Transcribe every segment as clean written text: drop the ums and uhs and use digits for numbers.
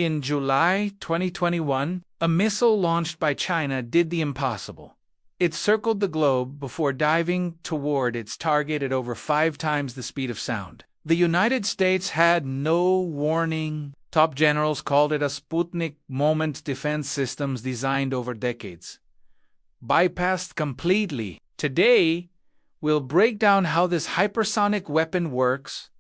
In July 2021, a missile launched by China did the impossible. It circled the globe before diving toward its target at over 5 times the speed of sound. The United States had no warning. Top generals called it a Sputnik moment. Defense systems designed over decades bypassed completely. Today, we'll break down how this hypersonic weapon works,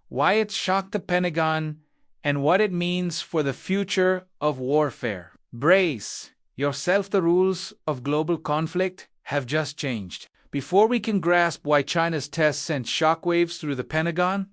why it shocked the Pentagon, and what it means for the future of warfare. Brace yourself, the rules of global conflict have just changed. Before we can grasp why China's tests sent shockwaves through the Pentagon,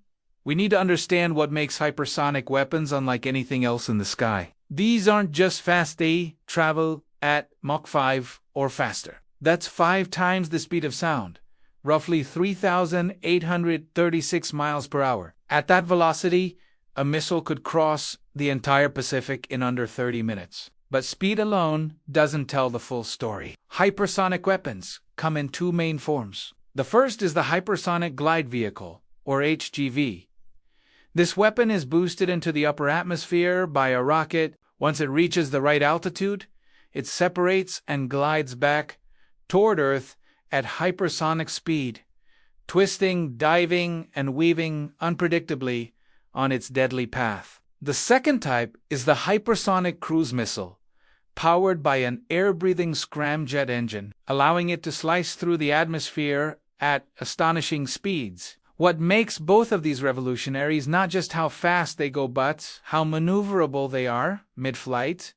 we need to understand what makes hypersonic weapons unlike anything else in the sky. These aren't just fast. They travel at Mach 5 or faster. That's 5 times the speed of sound, roughly 3,836 miles per hour. At that velocity, a missile could cross the entire Pacific in under 30 minutes. But speed alone doesn't tell the full story. Hypersonic weapons come in 2 main forms. The first is the Hypersonic Glide Vehicle, or HGV. This weapon is boosted into the upper atmosphere by a rocket. Once it reaches the right altitude, it separates and glides back toward Earth at hypersonic speed, twisting, diving, and weaving unpredictably on its deadly path. The second type is the Hypersonic Cruise Missile, powered by an air-breathing scramjet engine, allowing it to slice through the atmosphere at astonishing speeds. What makes both of these revolutionary is not just how fast they go, but how maneuverable they are mid-flight.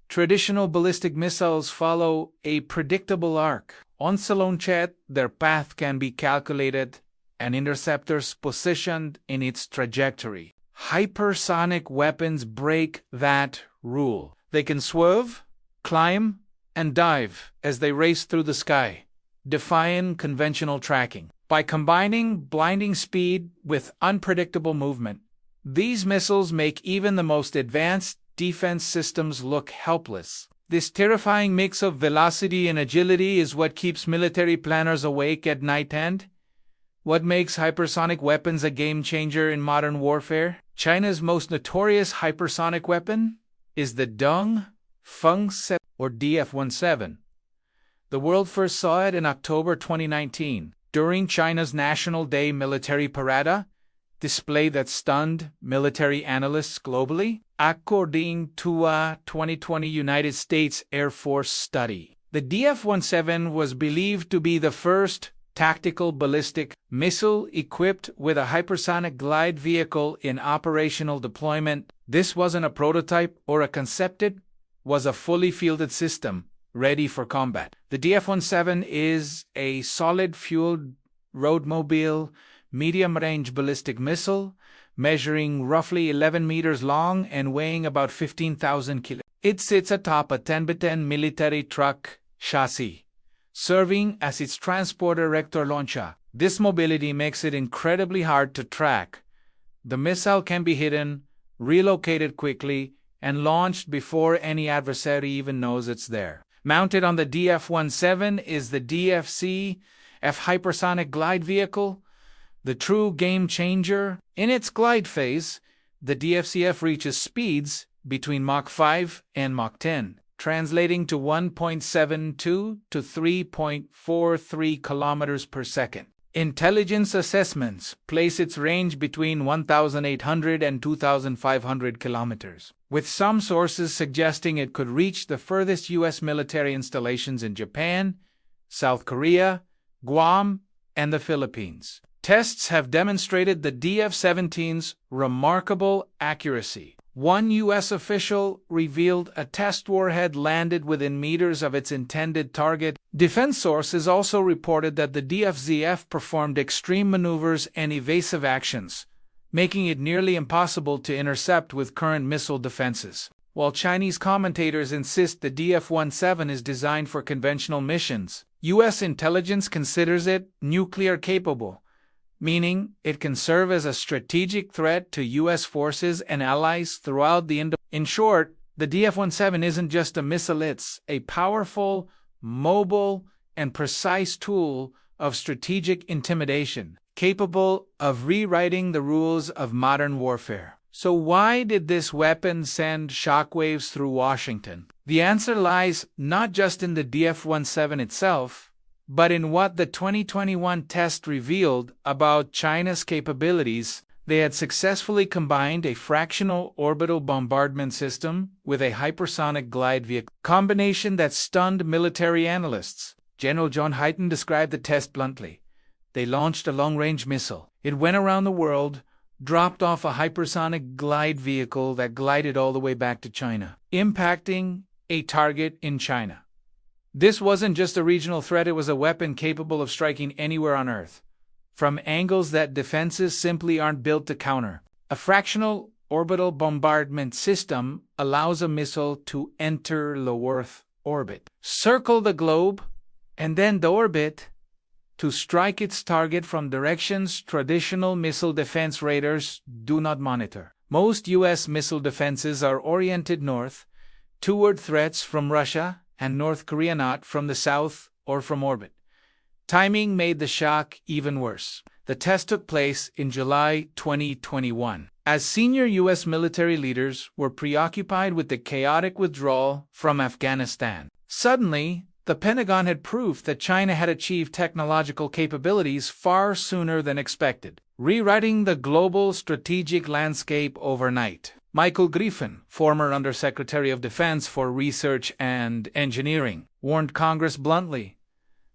Traditional ballistic missiles follow a predictable arc. Once launched, their path can be calculated and interceptors positioned in its trajectory. Hypersonic weapons break that rule. They can swerve, climb, and dive as they race through the sky, defying conventional tracking. By combining blinding speed with unpredictable movement, these missiles make even the most advanced defense systems look helpless. This terrifying mix of velocity and agility is what keeps military planners awake at night. And what makes hypersonic weapons a game-changer in modern warfare? China's most notorious hypersonic weapon is the Dongfeng or DF-17. The world first saw it in October 2019 during China's National Day military parade, display that stunned military analysts globally, according to a 2020 United States Air Force study. The DF-17 was believed to be the first tactical ballistic missile equipped with a hypersonic glide vehicle in operational deployment. This wasn't a prototype or a concept, it was a fully fielded system ready for combat. The DF-17 is a solid-fueled roadmobile medium-range ballistic missile measuring roughly 11 meters long and weighing about 15,000 kilos. It sits atop a 10x10 military truck chassis, serving as its transporter rector launcher. This mobility makes it incredibly hard to track. The missile can be hidden, relocated quickly, and launched before any adversary even knows it's there. Mounted on the DF-17 is the DFC-F Hypersonic Glide Vehicle, the true game-changer. In its glide phase, the DFCF reaches speeds between Mach 5 and Mach 10, translating to 1.72 to 3.43 kilometers per second. Intelligence assessments place its range between 1,800 and 2,500 kilometers, with some sources suggesting it could reach the furthest U.S. military installations in Japan, South Korea, Guam, and the Philippines. Tests have demonstrated the DF-17's remarkable accuracy. One U.S. official revealed a test warhead landed within meters of its intended target. Defense sources also reported that the DFZF performed extreme maneuvers and evasive actions, making it nearly impossible to intercept with current missile defenses. While Chinese commentators insist the DF-17 is designed for conventional missions, U.S. intelligence considers it nuclear-capable, meaning it can serve as a strategic threat to U.S. forces and allies throughout the Indo. In short, the DF-17 isn't just a missile, it's a powerful, mobile, and precise tool of strategic intimidation, capable of rewriting the rules of modern warfare. So why did this weapon send shockwaves through Washington? The answer lies not just in the DF-17 itself, but in what the 2021 test revealed about China's capabilities. They had successfully combined a fractional orbital bombardment system with a hypersonic glide vehicle, combination that stunned military analysts. General John Hyten described the test bluntly. They launched a long-range missile. It went around the world, dropped off a hypersonic glide vehicle that glided all the way back to China, impacting a target in China. This wasn't just a regional threat, it was a weapon capable of striking anywhere on Earth, from angles that defenses simply aren't built to counter. A fractional orbital bombardment system allows a missile to enter low Earth orbit, circle the globe, and then deorbit to strike its target from directions traditional missile defense radars do not monitor. Most U.S. missile defenses are oriented north, toward threats from Russia and North Korea, not from the south or from orbit. Timing made the shock even worse. The test took place in July 2021, as senior U.S. military leaders were preoccupied with the chaotic withdrawal from Afghanistan. Suddenly, the Pentagon had proof that China had achieved technological capabilities far sooner than expected, rewriting the global strategic landscape overnight. Michael Griffin, former Undersecretary of Defense for Research and Engineering, warned Congress bluntly,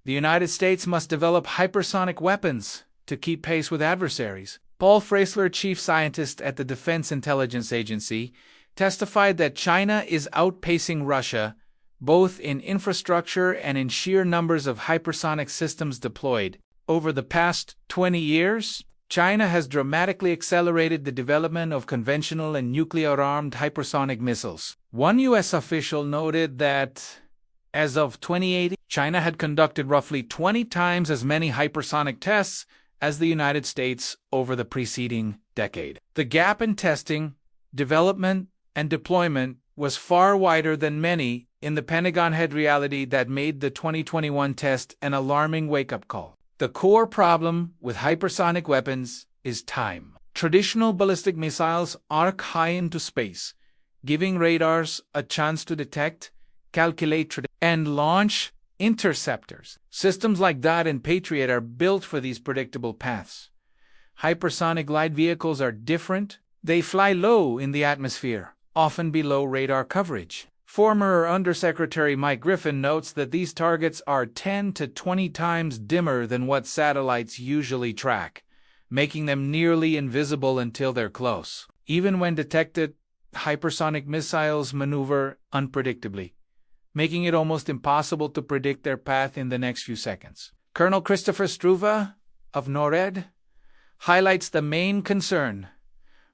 "The United States must develop hypersonic weapons to keep pace with adversaries." Paul Freisler, chief scientist at the Defense Intelligence Agency, testified that China is outpacing Russia both in infrastructure and in sheer numbers of hypersonic systems deployed. Over the past 20 years, China has dramatically accelerated the development of conventional and nuclear-armed hypersonic missiles. One U.S. official noted that, as of 2018, China had conducted roughly 20 times as many hypersonic tests as the United States over the preceding decade. The gap in testing, development, and deployment was far wider than many in the Pentagon had reality that made the 2021 test an alarming wake-up call. The core problem with hypersonic weapons is time. Traditional ballistic missiles arc high into space, giving radars a chance to detect, calculate, and launch interceptors. Systems like DOT and Patriot are built for these predictable paths. Hypersonic glide vehicles are different. They fly low in the atmosphere, often below radar coverage. Former Undersecretary Mike Griffin notes that these targets are 10 to 20 times dimmer than what satellites usually track, making them nearly invisible until they're close. Even when detected, hypersonic missiles maneuver unpredictably, making it almost impossible to predict their path in the next few seconds. Colonel Christopher Struve of NORAD highlights the main concern: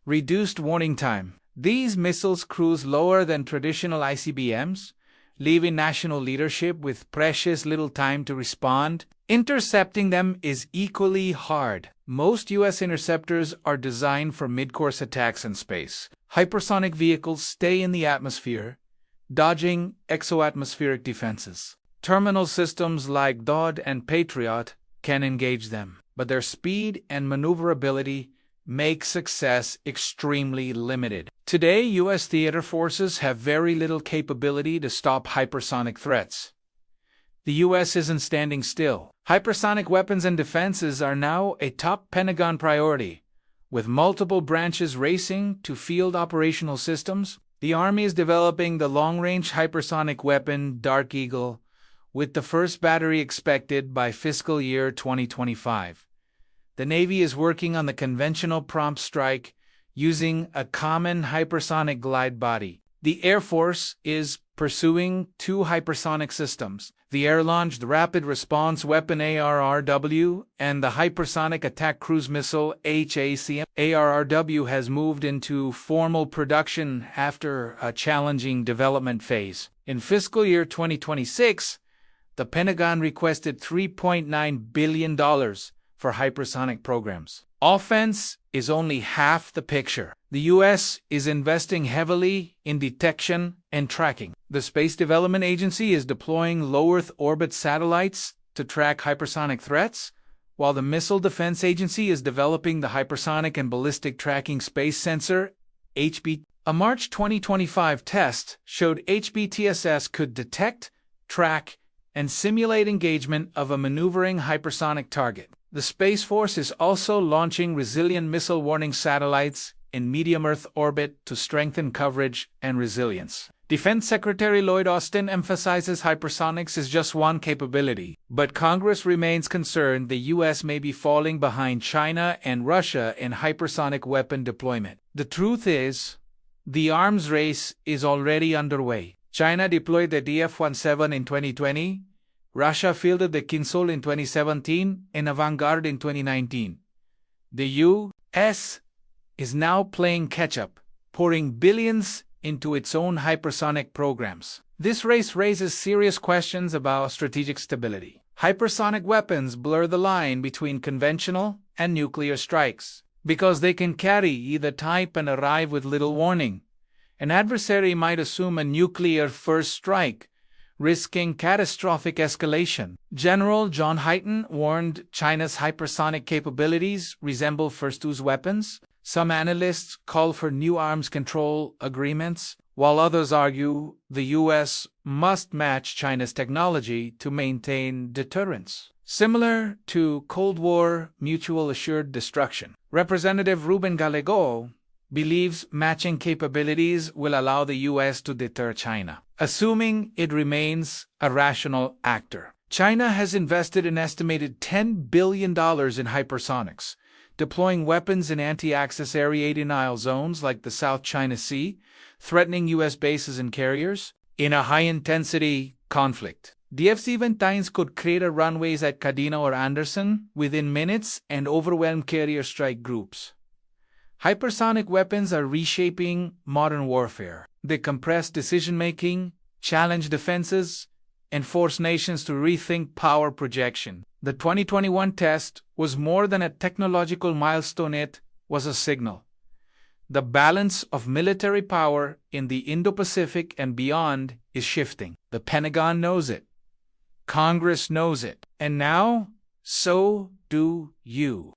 reduced warning time. These missiles cruise lower than traditional ICBMs, leaving national leadership with precious little time to respond. Intercepting them is equally hard. Most U.S. interceptors are designed for mid-course attacks in space. Hypersonic vehicles stay in the atmosphere, dodging exoatmospheric defenses. Terminal systems like DOD and Patriot can engage them, but their speed and maneuverability make success extremely limited. Today, U.S. theater forces have very little capability to stop hypersonic threats. The U.S. isn't standing still. Hypersonic weapons and defenses are now a top Pentagon priority. With multiple branches racing to field operational systems, the Army is developing the long-range hypersonic weapon Dark Eagle, with the first battery expected by fiscal year 2025. The Navy is working on the conventional prompt strike using a common hypersonic glide body. The Air Force is pursuing two hypersonic systems, the Air-Launched Rapid Response Weapon ARRW and the Hypersonic Attack Cruise Missile HACM. ARRW has moved into formal production after a challenging development phase. In fiscal year 2026, the Pentagon requested $3.9 billion for hypersonic programs. Offense is only half the picture. The U.S. is investing heavily in detection and tracking. The Space Development Agency is deploying low-Earth orbit satellites to track hypersonic threats, while the Missile Defense Agency is developing the Hypersonic and Ballistic Tracking Space Sensor A March 2025 test showed HBTSS could detect, track, and simulate engagement of a maneuvering hypersonic target. The Space Force is also launching resilient missile warning satellites in medium Earth orbit to strengthen coverage and resilience. Defense Secretary Lloyd Austin emphasizes hypersonics is just one capability, but Congress remains concerned the U.S. may be falling behind China and Russia in hypersonic weapon deployment. The truth is, the arms race is already underway. China deployed the DF-17 in 2020, Russia fielded the Kinzhal in 2017, and Avangard in 2019. The U.S. is now playing catch-up, pouring billions into its own hypersonic programs. This race raises serious questions about strategic stability. Hypersonic weapons blur the line between conventional and nuclear strikes. Because they can carry either type and arrive with little warning, an adversary might assume a nuclear first strike, risking catastrophic escalation. General John Hyten warned China's hypersonic capabilities resemble First Two's weapons. Some analysts call for new arms control agreements, while others argue the U.S. must match China's technology to maintain deterrence. Similar to Cold War mutual assured destruction. Representative Ruben Gallego believes matching capabilities will allow the U.S. to deter China, assuming it remains a rational actor. China has invested an estimated $10 billion in hypersonics, deploying weapons in anti-access area denial zones like the South China Sea, threatening U.S. bases and carriers. In a high-intensity conflict, DF-17s could crater runways at Kadena or Anderson within minutes and overwhelm carrier strike groups. Hypersonic weapons are reshaping modern warfare. They compress decision-making, challenge defenses, and force nations to rethink power projection. The 2021 test was more than a technological milestone, it was a signal. The balance of military power in the Indo-Pacific and beyond is shifting. The Pentagon knows it. Congress knows it. And now, so do you.